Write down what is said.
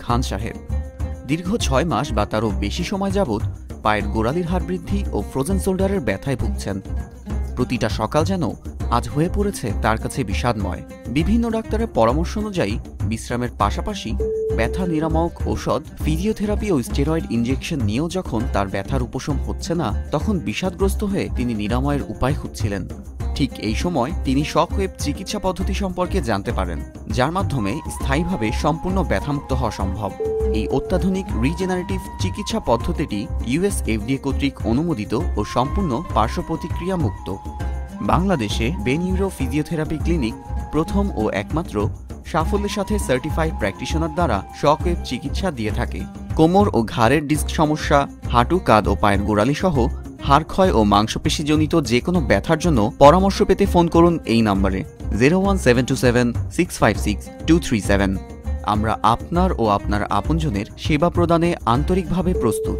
খান সাহেব। দীর্ঘ 6 মাস বা তারও বেশি সময় যাবৎ পায়ের গোড়ালির হাড় বৃদ্ধি ও ফ্রোজেন শোল্ডারের ব্যথায় ভুগছেন। প্রতিটা সকাল যেন আজ হয়ে পড়েছে তার কাছে বিষাদময়। বিভিন্ন ডাক্তারের পরামর্শ অনুযায়ী বিশ্রামের পাশাপাশি ব্যথা নিরামক ঔষধ, ফিজিওথেরাপি ও স্টেরয়েড ইনজেকশন নিয়েও যখন তার ব্যথার উপশম হচ্ছে না, তখন বিষাদগ্রস্ত হয়ে তিনি নিরাময়ের উপায় খুঁজছিলেন। ঠিক এই সময় তিনি শকওয়েভ চিকিৎসা পদ্ধতি সম্পর্কে জানতে পারেন, যার মাধ্যমে স্থায়ীভাবে সম্পূর্ণ ব্যথামুক্ত হওয়া সম্ভব। এই অত্যাধুনিক রিজেনারেটিভ চিকিৎসা পদ্ধতিটি ইউএস FDA কর্তৃক অনুমোদিত ও সম্পূর্ণ পার্শ্ব প্রতিক্রিয়া মুক্ত। বাংলাদেশে বেনিউরো ফিজিওথেরাপি ক্লিনিক প্রথম ও একমাত্র সাফল্যের সাথে সার্টিফাইড প্র্যাকটিশনার দ্বারা শকওয়েভ চিকিৎসা দিয়ে থাকে। কোমর ও ঘাড়ের ডিস্ক সমস্যা, হাঁটু, কাঁধ ও পায়ের গোড়ালি সহ হাড় ক্ষয় ও মাংসপেশিজনিত যে কোনো ব্যথার জন্য পরামর্শ পেতে ফোন করুন এই নম্বরে 01727656237। আমরা আপনার ও আপনার আপনজনের সেবা প্রদানে আন্তরিকভাবে প্রস্তুত।